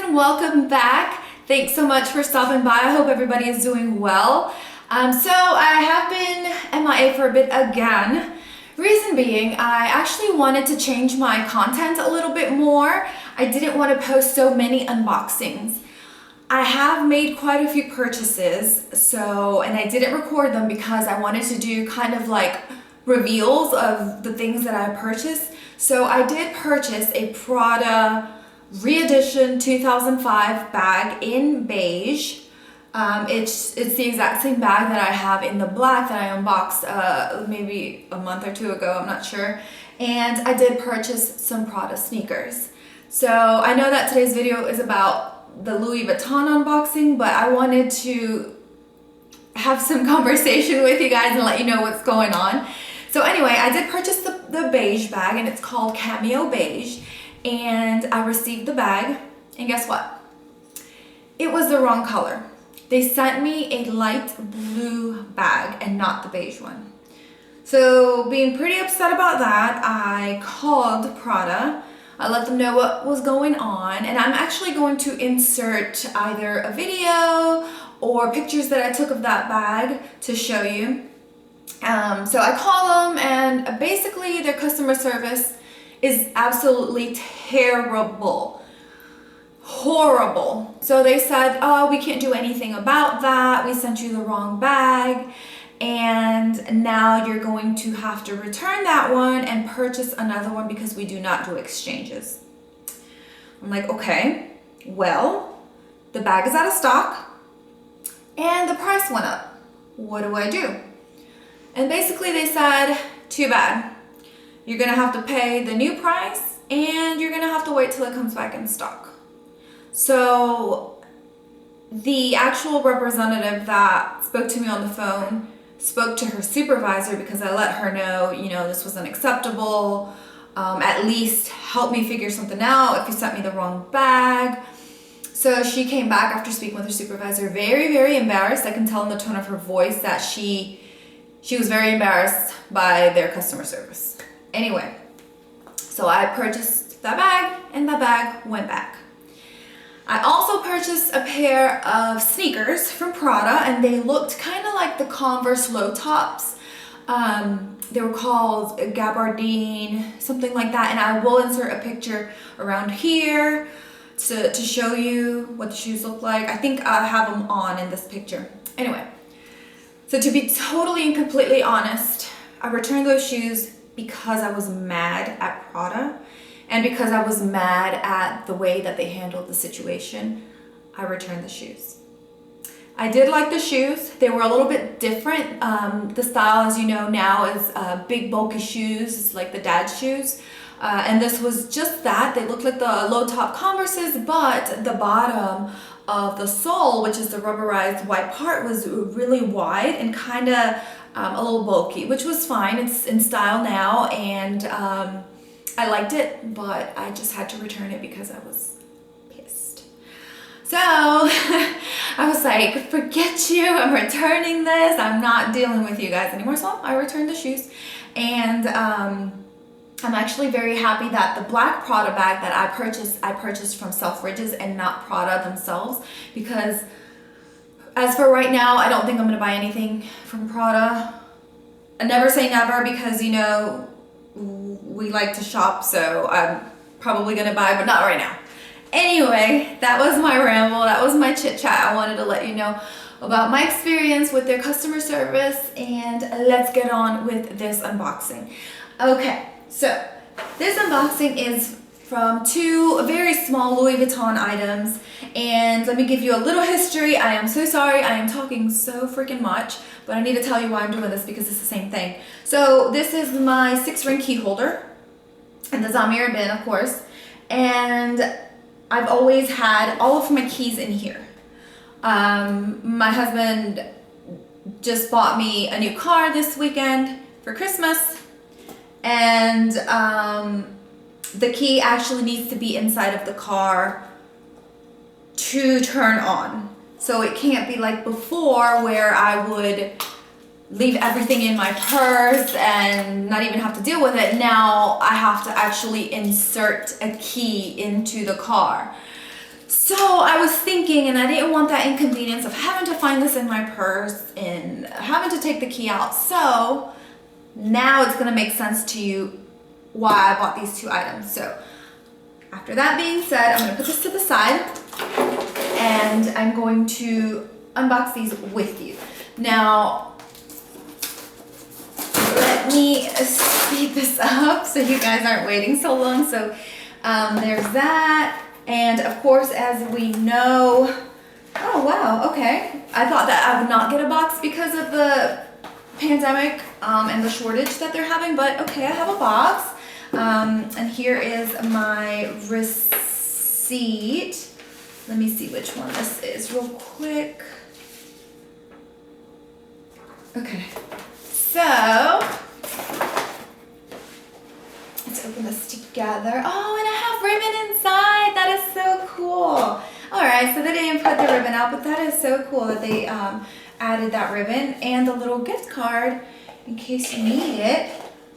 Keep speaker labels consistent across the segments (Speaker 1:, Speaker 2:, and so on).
Speaker 1: everyone, welcome back. Thanks so much for stopping by. I hope everybody is doing well. So I have been MIA for a bit again. Reason being, I actually wanted to change my content a little bit more. I didn't want to post so many unboxings. I have made quite a few purchases, and I didn't record them because I wanted to do kind of like reveals of the things that I purchased. So I did purchase a Prada re-edition 2005 bag in beige. It's the exact same bag that I have in the black that I unboxed maybe a month or two ago, I'm not sure. And I did purchase some Prada sneakers. So I know that today's video is about the Louis Vuitton unboxing, but I wanted to have some conversation with you guys and let you know what's going on. So anyway, I did purchase the beige bag, and it's called Cameo Beige. And I received the bag, and guess what? It was the wrong color. They sent me a light blue bag and not the beige one. So being pretty upset about that, I called Prada. I let them know what was going on, and I'm actually going to insert either a video or pictures that I took of that bag to show you. So I call them, and basically their customer service is absolutely terrible. Horrible. So they said, oh, we can't do anything about that. We sent you the wrong bag, and now you're going to have to return that one and purchase another one because we do not do exchanges. I'm like, okay, well, the bag is out of stock and the price went up. What do I do? And basically they said, too bad. You're gonna have to pay the new price and you're gonna have to wait till it comes back in stock. So the actual representative that spoke to me on the phone spoke to her supervisor because I let her know, this was unacceptable. At least help me figure something out if you sent me the wrong bag. So she came back after speaking with her supervisor, very, very embarrassed. I can tell in the tone of her voice that she was very embarrassed by their customer service. Anyway, so I purchased that bag and that bag went back. I also purchased a pair of sneakers from Prada, and they looked kind of like the Converse low tops. They were called Gabardine, something like that, and I will insert a picture around here to show you what the shoes look like. I think I have them on in this picture. Anyway, so to be totally and completely honest, I returned those shoes because I was mad at Prada and because I was mad at the way that they handled the situation. I returned the shoes. I did like the shoes. They were a little bit different. The style, as you know now, is big bulky shoes. It's like the dad's shoes. And this was just that. They looked like the low top Converses, but the bottom of the sole, which is the rubberized white part, was really wide and kind of a little bulky, which was fine. It's in style now, and I liked it, but I just had to return it because I was pissed. So I was like, forget you, I'm returning this. I'm not dealing with you guys anymore. So I returned the shoes, and I'm actually very happy that the black Prada bag that I purchased from Selfridges and not Prada themselves, because as for right now, I don't think I'm gonna buy anything from Prada. I never say never because, we like to shop, so I'm probably gonna buy, but not right now. Anyway, that was my ramble, that was my chit chat. I wanted to let you know about my experience with their customer service, and let's get on with this unboxing. Okay, so this unboxing is from two very small Louis Vuitton items, and let me give you a little history. I am so sorry, I am talking so freaking much, but I need to tell you why I'm doing this because it's the same thing. So this is my 6-ring key holder, and the Zamir bin, of course, and I've always had all of my keys in here. My husband just bought me a new car this weekend for Christmas, and the key actually needs to be inside of the car to turn on. So it can't be like before where I would leave everything in my purse and not even have to deal with it. Now I have to actually insert a key into the car. So I was thinking, and I didn't want that inconvenience of having to find this in my purse and having to take the key out. So now it's gonna make sense to you why I bought these two items. So after that being said, I'm gonna put this to the side and I'm going to unbox these with you. Now, let me speed this up so you guys aren't waiting so long. So there's that. And of course, as we know, oh wow, okay. I thought that I would not get a box because of the pandemic and the shortage that they're having, but okay, I have a box. And here is my receipt. Let me see which one this is real quick. Okay, so let's open this together. Oh, and I have ribbon inside. That is so cool. All right, so they didn't put the ribbon out, but that is so cool that they added that ribbon and the little gift card in case you need it.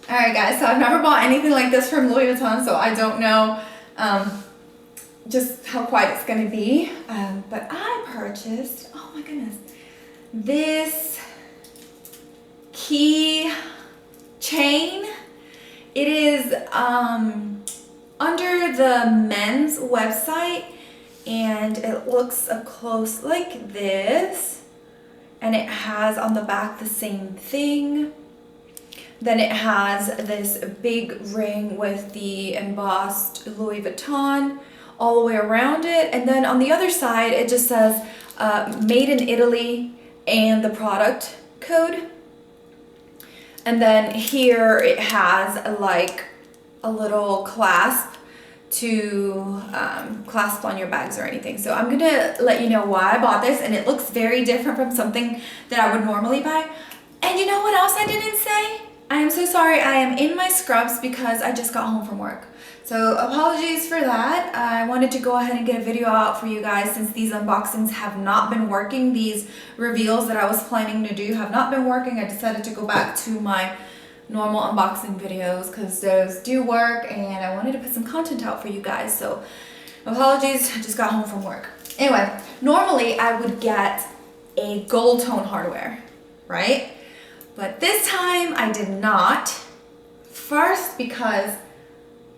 Speaker 1: All right, guys, so I've never bought anything like this from Louis Vuitton, so I don't know just how quiet it's gonna be. But I purchased, oh my goodness, this key chain. It is under the men's website, and it looks up close like this, and it has on the back the same thing. Then it has this big ring with the embossed Louis Vuitton all the way around it, and then on the other side it just says made in Italy and the product code. And then here it has like a little clasp to clasp on your bags or anything. So I'm gonna let you know why I bought this, and it looks very different from something that I would normally buy. And you know what else I didn't say? I am so sorry, I am in my scrubs because I just got home from work. So apologies for that. I wanted to go ahead and get a video out for you guys since these unboxings have not been working. These reveals that I was planning to do have not been working. I decided to go back to my normal unboxing videos because those do work, and I wanted to put some content out for you guys. So apologies, I just got home from work. Anyway, normally I would get a gold tone hardware, right? But this time I did not. First, because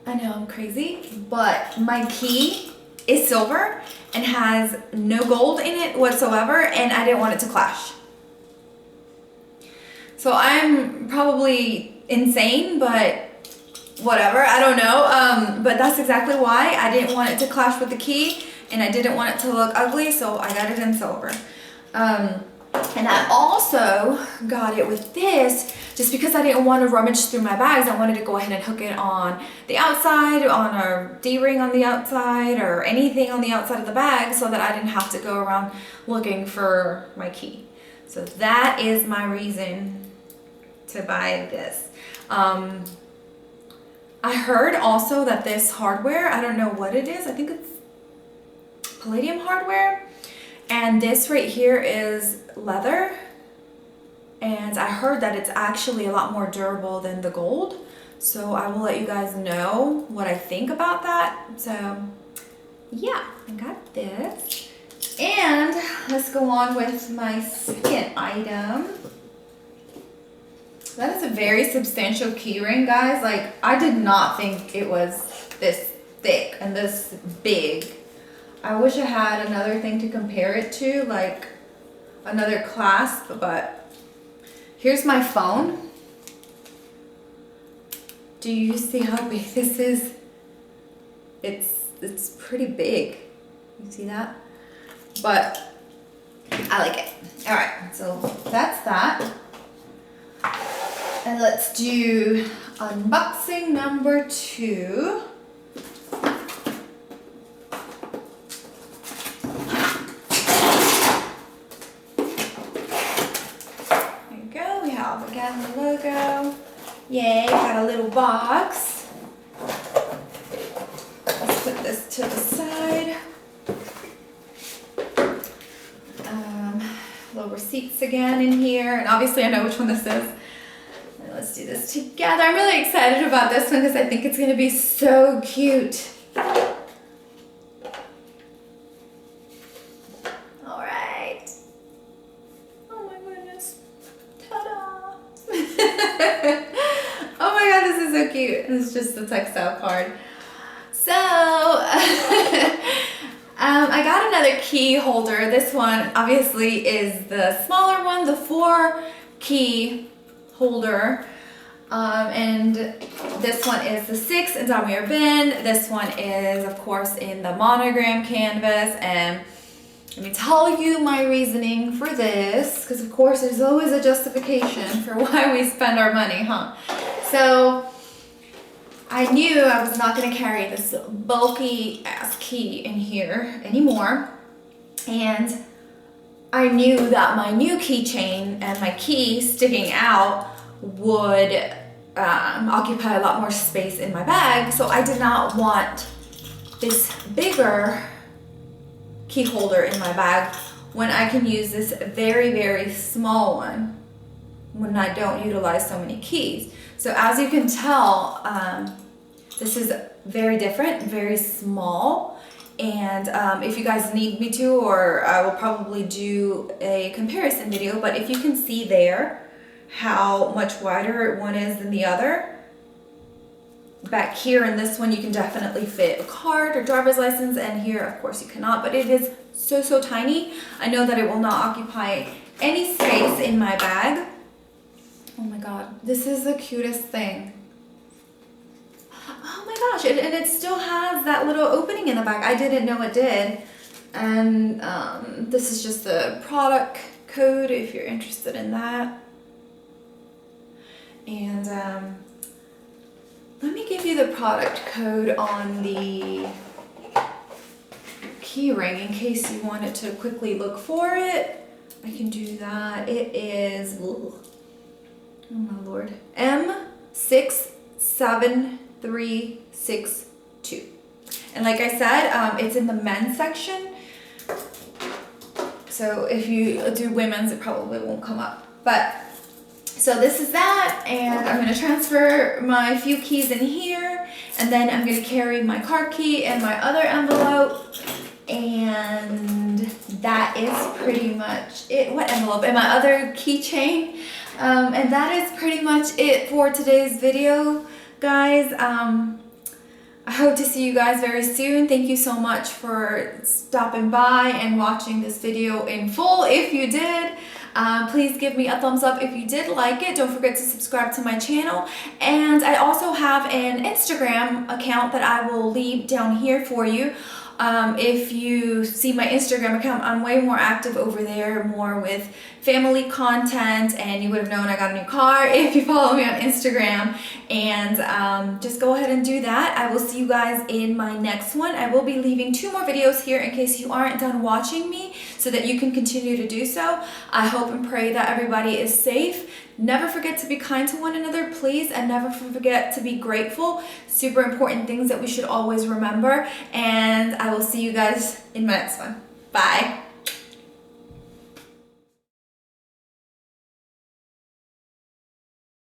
Speaker 1: I know I'm crazy, but my key is silver and has no gold in it whatsoever, and I didn't want it to clash. So I'm probably insane, but whatever, I don't know. But that's exactly why I didn't want it to clash with the key, and I didn't want it to look ugly, so I got it in silver. And I also got it with this just because I didn't want to rummage through my bags. I wanted to go ahead and hook it on the outside, on a D-ring on the outside, or anything on the outside of the bag so that I didn't have to go around looking for my key. So that is my reason to buy this. I heard also that this hardware, I don't know what it is, I think it's palladium hardware. And this right here is leather, and I heard that it's actually a lot more durable than the gold. So I will let you guys know what I think about that. So yeah, I got this. And let's go on with my second item. That is a very substantial key ring, guys. Like, I did not think it was this thick and this big. I wish I had another thing to compare it to, like another clasp, but here's my phone. Do you see how big this is? It's pretty big. You see that? But I like it. All right, so that's that. And let's do unboxing number 2. Again, the logo. Yay, got a little box. Let's put this to the side. Little receipts again in here, and obviously I know which one this is. And let's do this together. I'm really excited about this one because I think it's going to be so cute. It's just a textile card. So, I got another key holder. This one obviously is the smaller one, the 4 key holder. And this one is the 6 in damier bin. This one is, of course, in the monogram canvas. And let me tell you my reasoning for this, because of course there's always a justification for why we spend our money, huh? So I knew I was not going to carry this bulky ass key in here anymore. And I knew that my new keychain and my key sticking out would occupy a lot more space in my bag. So I did not want this bigger key holder in my bag when I can use this very, very small one when I don't utilize so many keys. So as you can tell, this is very different, very small. And if you guys need me to, or I will probably do a comparison video, but if you can see there how much wider one is than the other, back here in this one you can definitely fit a card or driver's license, and here of course you cannot, but it is so tiny. I know that it will not occupy any space in my bag. Oh my god, this is the cutest thing. Oh my gosh, and it still has that little opening in the back. I didn't know it did. And this is just the product code if you're interested in that. And let me give you the product code on the key ring in case you wanted to quickly look for it. I can do that. It is, oh my lord, M67362. And like I said, it's in the men's section. So if you do women's, it probably won't come up. But so this is that, and I'm going to transfer my few keys in here, and then I'm going to carry my card key and my other envelope, and that is pretty much it. What envelope? And my other keychain. And that is pretty much it for today's video, guys. I hope to see you guys very soon. Thank you so much for stopping by and watching this video in full. If you did, please give me a thumbs up if you did like it. Don't forget to subscribe to my channel. And I also have an Instagram account that I will leave down here for you. If you see my Instagram account, I'm way more active over there, more with family content, and you would have known I got a new car if you follow me on Instagram. And just go ahead and do that. I will see you guys in my next one. I will be leaving 2 more videos here in case you aren't done watching me, so that you can continue to do so. I hope and pray that everybody is safe. Never forget to be kind to one another, please, and never forget to be grateful. Super important things that we should always remember. And I will see you guys in my next one. Bye.